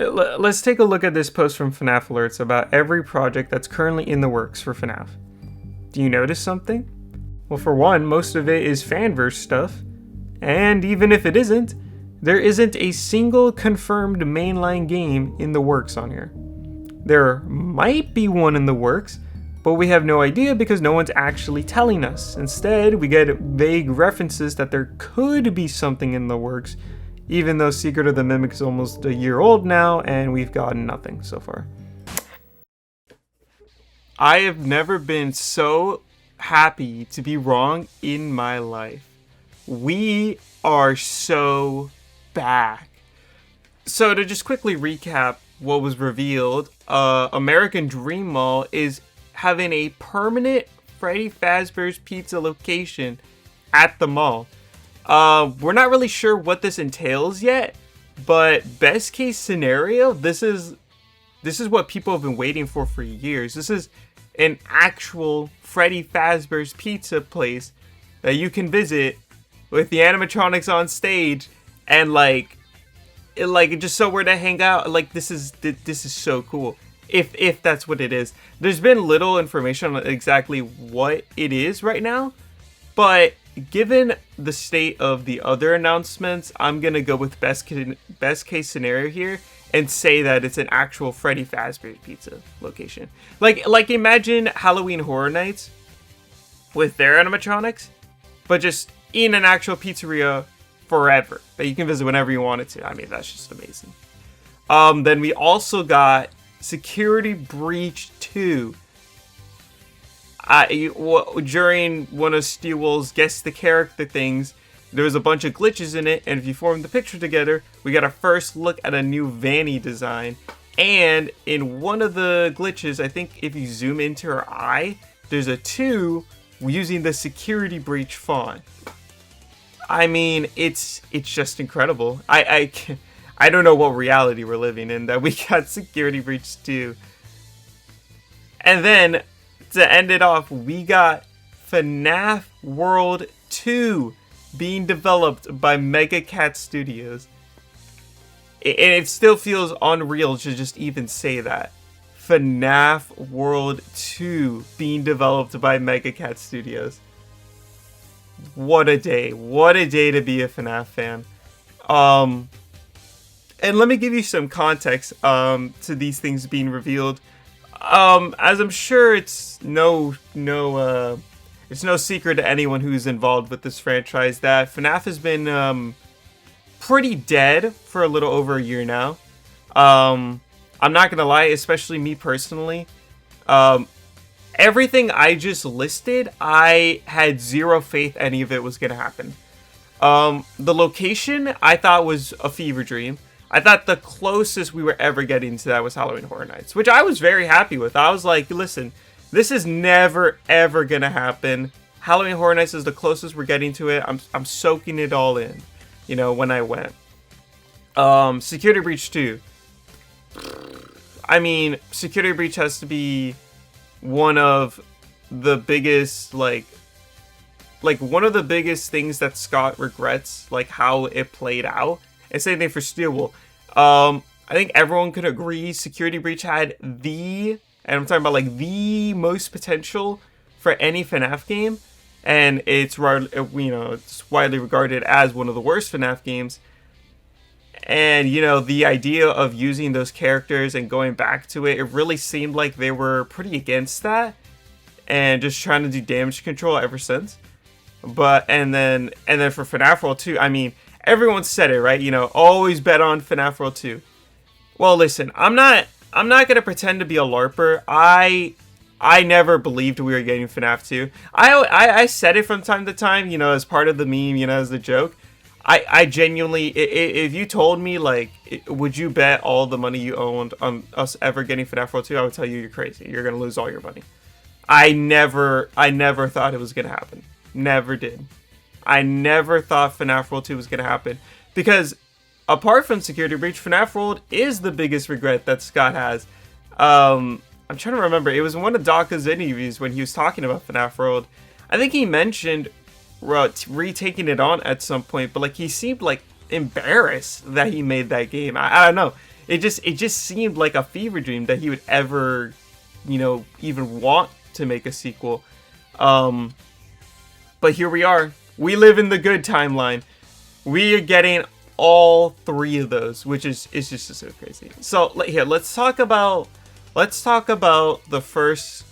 Let's take a look at this post from FNaF Alerts about every project that's currently in the works for FNaF. Do you notice something? Well, for one, most of it is fanverse stuff, and even if it isn't, there isn't a single confirmed mainline game in the works on here. There might be one in the works, but we have no idea because no one's actually telling us. Instead, we get vague references that there could be something in the works, even though Secret of the Mimic is almost a year old now, and we've gotten nothing so far. I have never been so happy to be wrong in my life. We are so back. So to just quickly recap what was revealed, American Dream Mall is having a permanent Freddy Fazbear's Pizza location at the mall. We're not really sure what this entails yet, but best case scenario, this is what people have been waiting for years. This is an actual Freddy Fazbear's Pizza place that you can visit with the animatronics on stage and just somewhere to hang out. Like, this is so cool. If that's what it is. There's been little information on exactly what it is right now, but given the state of the other announcements, I'm gonna go with best case scenario here and say that it's an actual Freddy Fazbear's Pizza location. Like imagine Halloween Horror Nights with their animatronics, but just in an actual pizzeria forever that you can visit whenever you wanted to. I mean, that's just amazing. Then we also got Security Breach 2. During one of Steel's Guess the Character things, there was a bunch of glitches in it, and if you form the picture together, we got a first look at a new Vanny design. And in one of the glitches, I think if you zoom into her eye, there's a 2 using the Security Breach font. I mean, it's just incredible. I don't know what reality we're living in that we got Security Breach 2. And then, to end it off, we got FNaF World 2 being developed by Mega Cat Studios. And it still feels unreal to just even say that. FNaF World 2 being developed by Mega Cat Studios. What a day. What a day to be a FNaF fan. And let me give you some context to these things being revealed. As I'm sure it's no secret to anyone who's involved with this franchise that FNaF has been pretty dead for a little over a year now. I'm not gonna lie, especially me personally. Everything I just listed, I had zero faith any of it was gonna happen. The location I thought was a fever dream. I thought the closest we were ever getting to that was Halloween Horror Nights, which I was very happy with. I was like, listen, this is never, ever gonna happen. Halloween Horror Nights is the closest we're getting to it. I'm soaking it all in, when I went. Security Breach 2. I mean, Security Breach has to be one of the biggest, one of the biggest things that Scott regrets, how it played out. And same thing for Steelwool. I think everyone could agree Security Breach had and I'm talking about the most potential for any FNaF game, and it's it's widely regarded as one of the worst FNaF games. And the idea of using those characters and going back to it really seemed like they were pretty against that, and just trying to do damage control ever since. And then for FNaF World 2, I mean, everyone said it, right? Always bet on FNaF World 2. Well, listen, I'm not gonna pretend to be a LARPer. I never believed we were getting FNaF 2. I said it from time to time, as part of the meme, as the joke. I genuinely, if you told me, would you bet all the money you owned on us ever getting FNaF World 2, I would tell you you're crazy. You're gonna lose all your money. I never thought it was gonna happen. Never did. I never thought FNaF World 2 was going to happen. Because, apart from Security Breach, FNaF World is the biggest regret that Scott has. I'm trying to remember. It was in one of Daka's interviews when he was talking about FNaF World. I think he mentioned retaking it on at some point. But, he seemed, embarrassed that he made that game. I don't know. It just seemed like a fever dream that he would ever, even want to make a sequel. But here we are. We live in the good timeline. We are getting all 3 of those, which is just so crazy. So here, let's talk about the first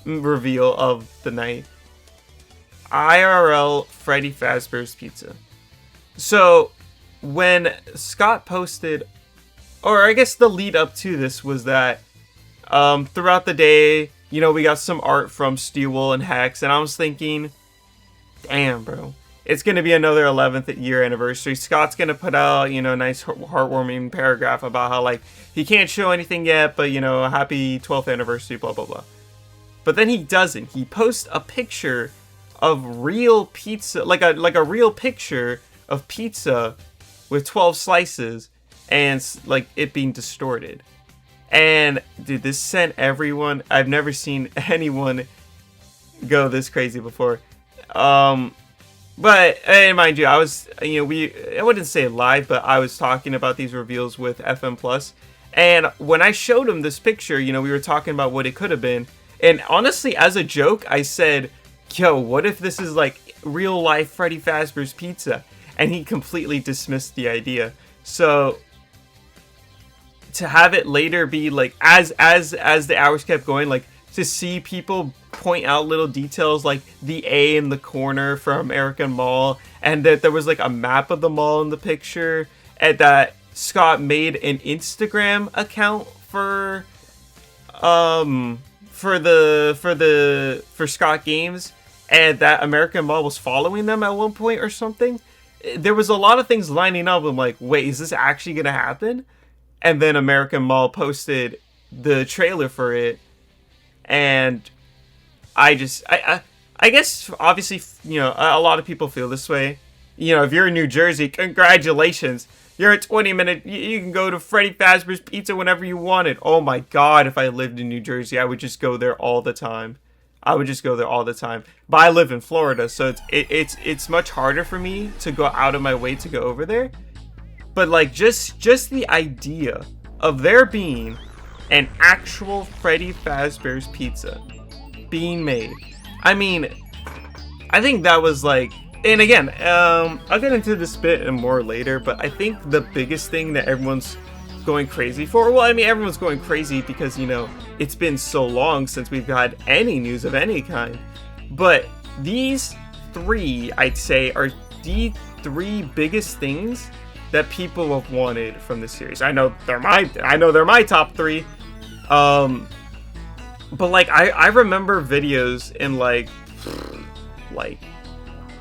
reveal of the night. IRL Freddy Fazbear's Pizza. So when Scott posted, or I guess the lead up to this was that throughout the day, we got some art from Steelwool and Hex, and I was thinking, damn, bro, it's going to be another 11th year anniversary. Scott's going to put out, a nice heartwarming paragraph about how, like, he can't show anything yet, but, happy 12th anniversary, blah, blah, blah. But then he doesn't. He posts a picture of real pizza, like a real picture of pizza with 12 slices and, like, it being distorted. And, dude, this sent everyone, I've never seen anyone go this crazy before. But, and mind you, I was, I wouldn't say live, but I was talking about these reveals with FM+. And when I showed him this picture, we were talking about what it could have been. And honestly, as a joke, I said, yo, what if this is like real life Freddy Fazbear's Pizza? And he completely dismissed the idea. So to have it later be like, as the hours kept going, like to see people point out little details like the A in the corner for American Mall, and that there was like a map of the mall in the picture, and that Scott made an Instagram account for Scott Games, and that American Mall was following them at one point or something. There was a lot of things lining up. I'm like, wait, is this actually gonna happen? And then American Mall posted the trailer for it, and I guess obviously, a lot of people feel this way. If you're in New Jersey, congratulations. You're a 20-minute, you can go to Freddy Fazbear's Pizza whenever you wanted. Oh my god, if I lived in New Jersey, I would just go there all the time. But I live in Florida, so it's much harder for me to go out of my way to go over there. But like just the idea of there being an actual Freddy Fazbear's Pizza being made. I mean, I think that was like, and again, I'll get into this bit and more later, but I think the biggest thing that everyone's going crazy for, well, I mean, everyone's going crazy because, it's been so long since we've had any news of any kind. But these 3, I'd say, are the 3 biggest things that people have wanted from this series. I know they're my top 3. But like I remember videos in like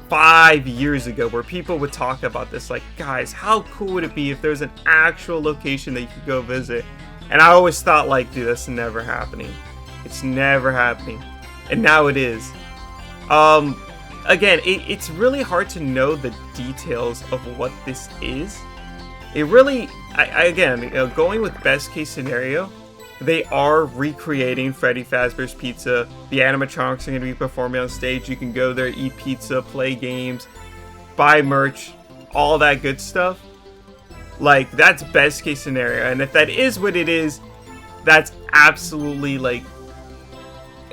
5 years ago where people would talk about this, like, guys, how cool would it be if there's an actual location that you could go visit? And I always thought, like, dude, that's never happening. It's never happening. And now it is. Again, it's really hard to know the details of what this is. It really, again, going with best case scenario, they are recreating Freddy Fazbear's Pizza. The animatronics are going to be performing on stage. You can go there, eat pizza, play games, buy merch, all that good stuff. Like, that's best case scenario. And if that is what it is, that's absolutely, like,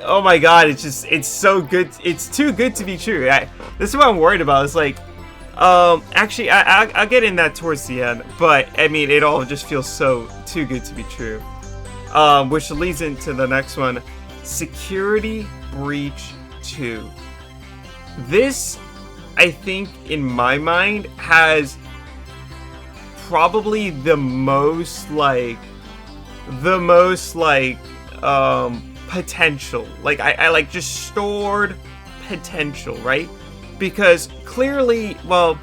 oh my god, it's so good. It's too good to be true. This is what I'm worried about. It's like, actually, I'll get in that towards the end. But, I mean, it all just feels so too good to be true. Which leads into the next one, Security Breach 2. This, I think, in my mind, has probably the most potential. Like, I like just stored potential, right? Because clearly, well,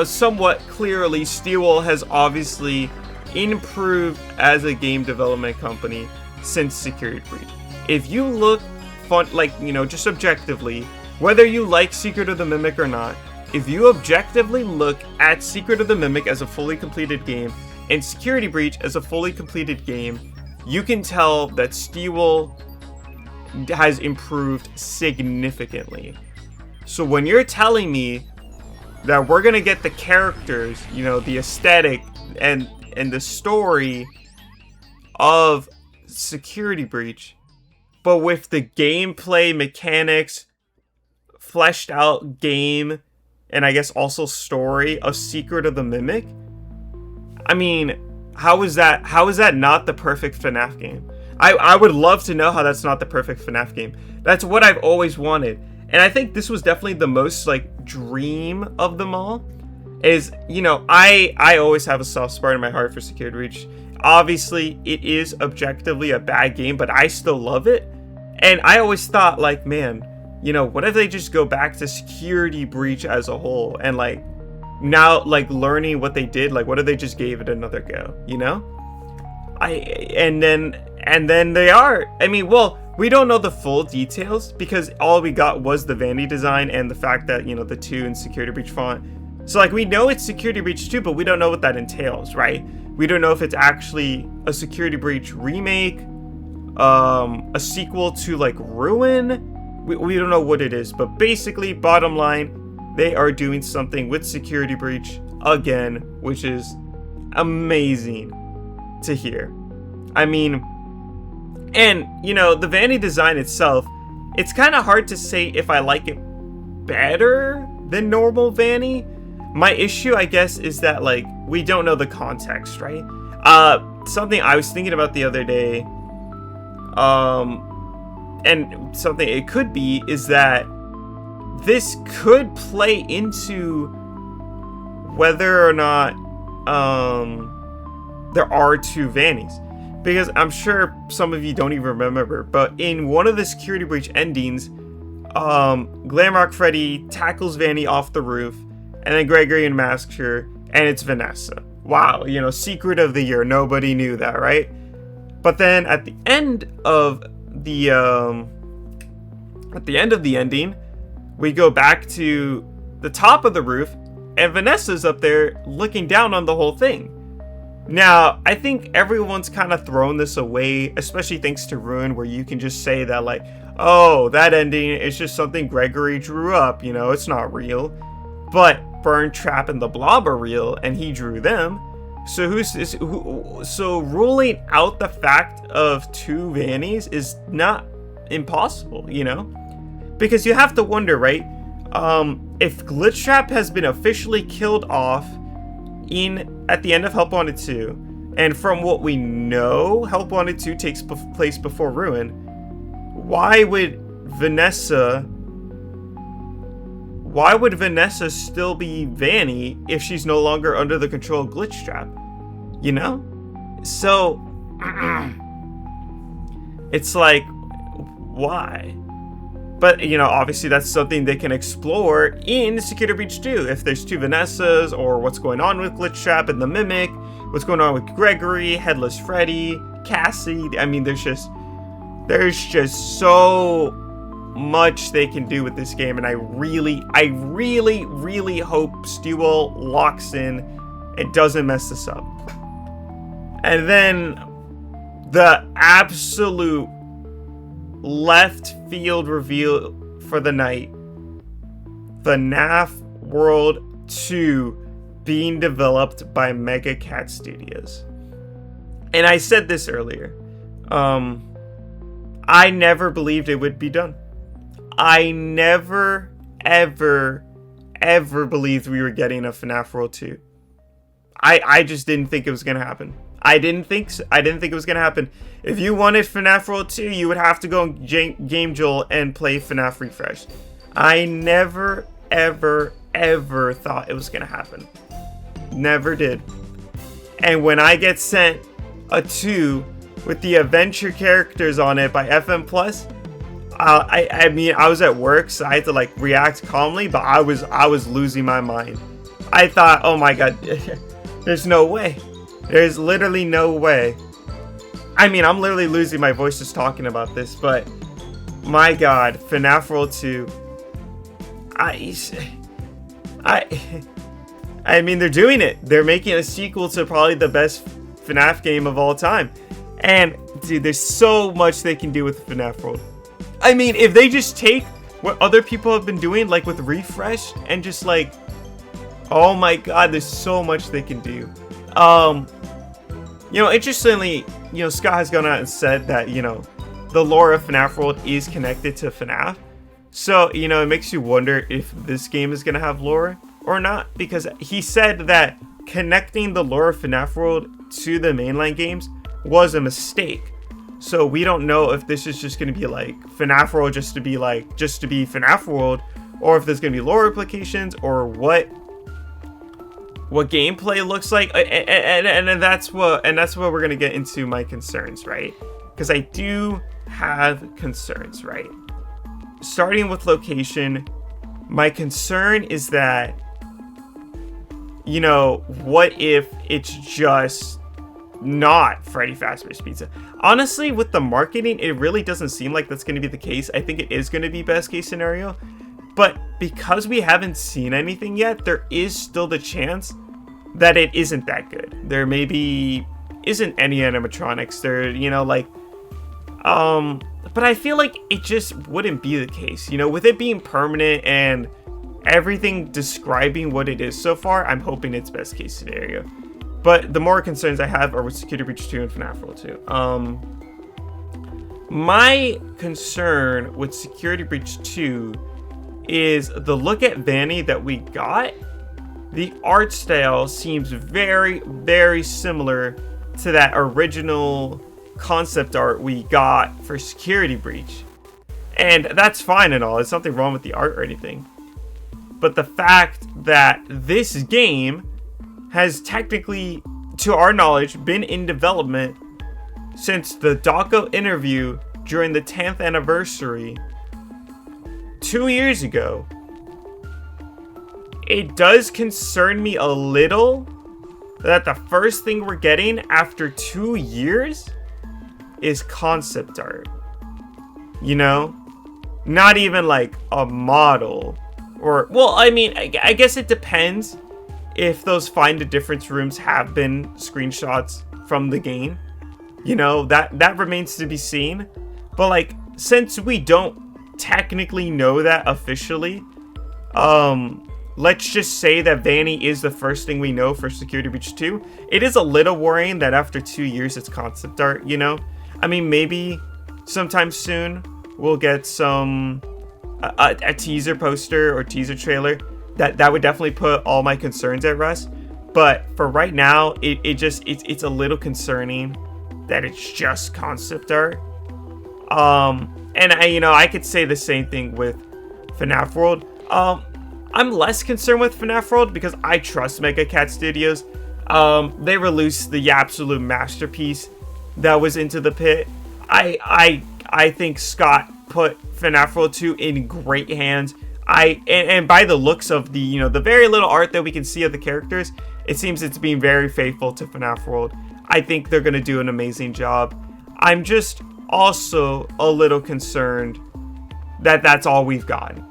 somewhat clearly, Steelwool has obviously improved as a game development company since Security Breach. If you look just objectively, whether you like Secret of the Mimic or not, if you objectively look at Secret of the Mimic as a fully completed game and Security Breach as a fully completed game, you can tell that Steelwool has improved significantly. So when you're telling me that we're gonna get the characters, the aesthetic, and the story of Security Breach, but with the gameplay mechanics, fleshed out game, and I guess also story of Secret of the Mimic. I mean, how is that not the perfect FNaF game? I would love to know how that's not the perfect FNaF game. That's what I've always wanted. And I think this was definitely the most, like, dream of them all. Is, you know, I always have a soft spot in my heart for Security Breach. Obviously, it is objectively a bad game, but I still love it. And I always thought, like, man, you know, what if they just go back to Security Breach as a whole? And, like, now, like, learning what they did, like, what if they just gave it another go, you know? And then they are. I mean, well, we don't know the full details because all we got was the vanity design and the fact that, you know, the 2 in Security Breach font. So, like, we know it's Security Breach 2, but we don't know what that entails, right? We don't know if it's actually a Security Breach remake, a sequel to, like, Ruin. We don't know what it is, but basically, bottom line, they are doing something with Security Breach again, which is amazing to hear. I mean, and, you know, the vanity design itself, it's kind of hard to say if I like it better than normal vanity. My issue, I guess, is that, like, we don't know the context, right? Something I was thinking about the other day, and something it could be, is that this could play into whether or not there are 2 vannies. Because I'm sure some of you don't even remember, but in one of the Security Breach endings, Glamrock Freddy tackles Vanny off the roof, and then Gregory unmasks her, and it's Vanessa. Wow, you know, secret of the year. Nobody knew that, right? But then at the end of the ending, we go back to the top of the roof, and Vanessa's up there looking down on the whole thing. Now, I think everyone's kind of thrown this away, especially thanks to Ruin, where you can just say that, like, oh, that ending is just something Gregory drew up, you know, it's not real. But Burn, Trap, and the Blob are real, and he drew them. So so ruling out the fact of 2 vannies is not impossible, you know? Because you have to wonder, right? If Glitchtrap has been officially killed off at the end of Help Wanted 2, and from what we know, Help Wanted 2 takes place before Ruin, why would Vanessa still be Vanny if she's no longer under the control of Glitchtrap? You know? So, it's like, why? But, you know, obviously that's something they can explore in Security Breach 2. If there's 2 Vanessas, or what's going on with Glitchtrap and the Mimic, what's going on with Gregory, Headless Freddy, Cassie. I mean, there's just so much they can do with this game, and I really hope Stewell locks in and doesn't mess this up. And then the absolute left field reveal for the night: FNaF World 2 being developed by Mega Cat Studios. And I said this earlier, I never believed it would be done. I never ever believed we were getting a FNaF World 2. I just didn't think it was gonna happen. I didn't think it was gonna happen. If you wanted FNaF World 2, you would have to go on Game Joel and play FNaF Refresh. I never ever thought it was gonna happen. Never did. And when I get sent a 2 with the adventure characters on it by FM Plus, I mean, I was at work, so I had to, like, react calmly, but I was losing my mind. I thought, oh my god, there's no way. There's literally no way. I mean, I'm literally losing my voice just talking about this, but my god, FNaF World 2. I mean, they're doing it. They're making a sequel to probably the best FNaF game of all time. And, dude, there's so much they can do with FNaF World. I mean, if they just take what other people have been doing, like with Refresh, and just, like, oh my god, there's so much they can do. Interestingly, Scott has gone out and said that, the lore of FNaF World is connected to FNaF. So, it makes you wonder if this game is going to have lore or not, because he said that connecting the lore of FNaF World to the mainline games was a mistake. So we don't know if this is just going to be like FNaF World just to be FNaF World, or if there's going to be lore implications, or what gameplay looks like, and that's what we're going to get into my concerns, right? Because I do have concerns, right? Starting with location, my concern is that, what if it's just not Freddy Fazbear's Pizza? Honestly, with the marketing, it really doesn't seem like that's going to be the case. I think it is going to be best case scenario. But because we haven't seen anything yet, there is still the chance that it isn't that good. There maybe isn't any animatronics. But I feel like it just wouldn't be the case. With it being permanent and everything describing what it is so far, I'm hoping it's best case scenario. But the more concerns I have are with Security Breach 2 and FNaF World 2. My concern with Security Breach 2 is the look at Vanny that we got. The art style seems very, very similar to that original concept art we got for Security Breach. And that's fine and all. There's nothing wrong with the art or anything. But the fact that this game has technically, to our knowledge, been in development since the Dawko interview during the 10th anniversary 2 years ago, it does concern me a little that the first thing we're getting after 2 years is concept art. Not even like a model, or, well, I mean, I guess it depends if those find a difference rooms have been screenshots from the game. That remains to be seen. But like, since we don't technically know that officially, let's just say that Vanny is the first thing we know for Security Breach 2. It is a little worrying that after 2 years it's concept art, I mean, maybe sometime soon we'll get a teaser poster or teaser trailer that would definitely put all my concerns at rest. But for right now, it's a little concerning that it's just concept art. And I could say the same thing with FNaF World. I'm less concerned with FNaF World because I trust Mega Cat Studios. They released the absolute masterpiece that was Into the Pit. I think Scott put FNaF World 2 in great hands. And by the looks of the very little art that we can see of the characters, it seems it's being very faithful to FNaF World. I think they're gonna do an amazing job. I'm just also a little concerned that that's all we've gotten.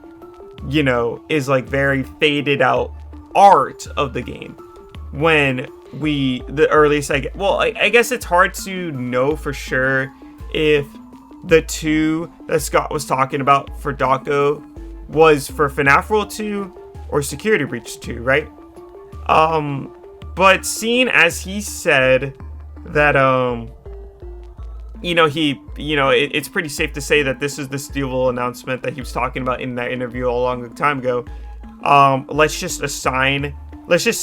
Is like very faded out art of the game. When the earliest I guess it's hard to know for sure if the 2 that Scott was talking about for Dawko was for FNaF World 2 or Security Breach 2, right? But seeing as he said that it's pretty safe to say that this is the Steelville announcement that he was talking about in that interview a long time ago. Let's just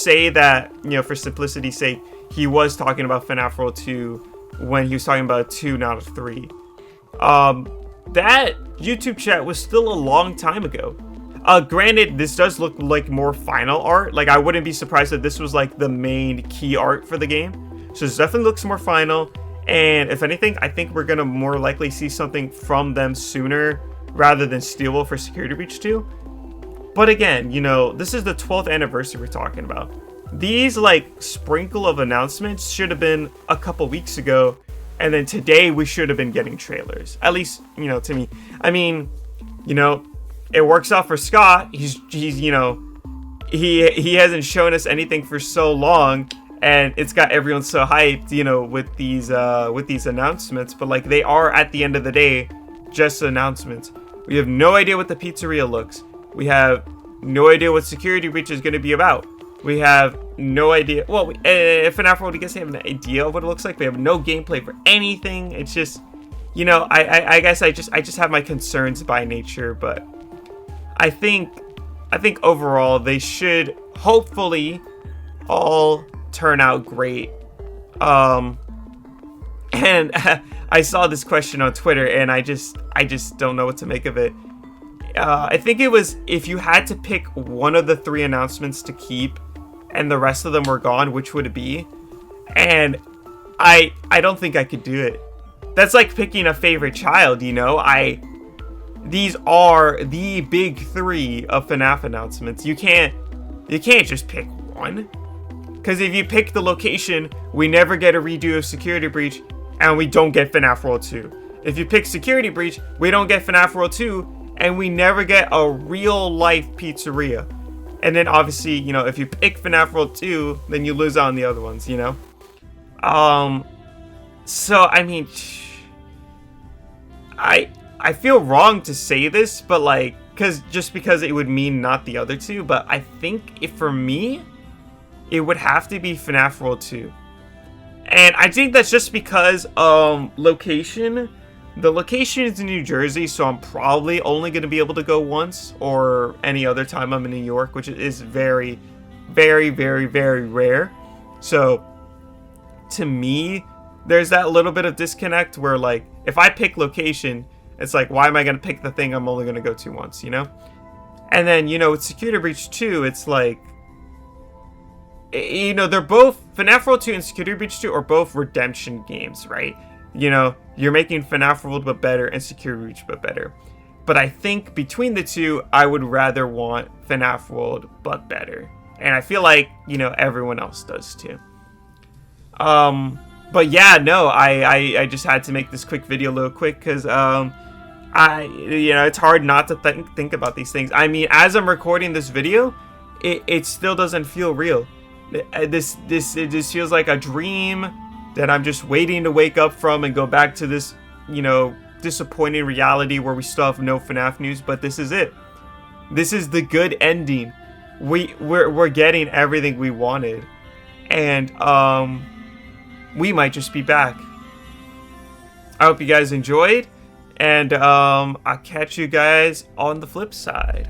say that, for simplicity's sake, he was talking about FNaF World 2 when he was talking about 2 out of 3. That YouTube chat was still a long time ago. Granted, this does look like more final art. Like, I wouldn't be surprised if this was like the main key art for the game. So this definitely looks more final. And if anything, I think we're gonna more likely see something from them sooner rather than Steelville for Security Breach 2. But again, this is the 12th anniversary we're talking about. These like sprinkle of announcements should have been a couple weeks ago, and then today we should have been getting trailers. At least, to me. I mean, it works out for Scott. He's he hasn't shown us anything for so long, and it's got everyone so hyped, with these announcements. But like, they are at the end of the day just announcements. We have no idea what the pizzeria looks. We have no idea what Security Breach is going to be about. We have no idea. Well, FNaF World, I guess they have an idea of what it looks like. We have no gameplay for anything. It's just, you know, I guess I just have my concerns by nature, but I think overall they should hopefully all turn out great. And I saw this question on Twitter, and I just don't know what to make of it. I think it was, if you had to pick one of the 3 announcements to keep and the rest of them were gone, which would it be? And I don't think I could do it. That's like picking a favorite child, you know? These are the big 3 of FNaF announcements. You can't just pick one. Because if you pick the location, we never get a redo of Security Breach, and we don't get FNaF World 2. If you pick Security Breach, we don't get FNaF World 2, and we never get a real-life pizzeria. And then, obviously, you know, if you pick FNaF World 2, then you lose out on the other ones, you know? So, I mean, I feel wrong to say this, but, like, because it would mean not the other 2, but I think for me, it would have to be FNaF World 2. And I think that's just because location. The location is in New Jersey, so I'm probably only going to be able to go once, or any other time I'm in New York, which is very, very, very, very rare. So, to me, there's that little bit of disconnect where, like, if I pick location, it's like, why am I going to pick the thing I'm only going to go to once, you know? And then, you know, with Security Breach 2, it's like, you know, they're both, FNaF World 2 and Security Breach 2 are both redemption games, right? You know, you're making FNaF World but better and Security Breach but better. But I think between the 2, I would rather want FNaF World but better. And I feel like, you know, everyone else does too. But yeah, no, I just had to make this quick video real quick because, you know, it's hard not to think about these things. I mean, as I'm recording this video, it still doesn't feel real. It just feels like a dream that I'm just waiting to wake up from and go back to this, you know, disappointing reality where we still have no FNaF news, but this is it. This is the good ending. We're getting everything we wanted. And we might just be back. I hope you guys enjoyed, and I'll catch you guys on the flip side.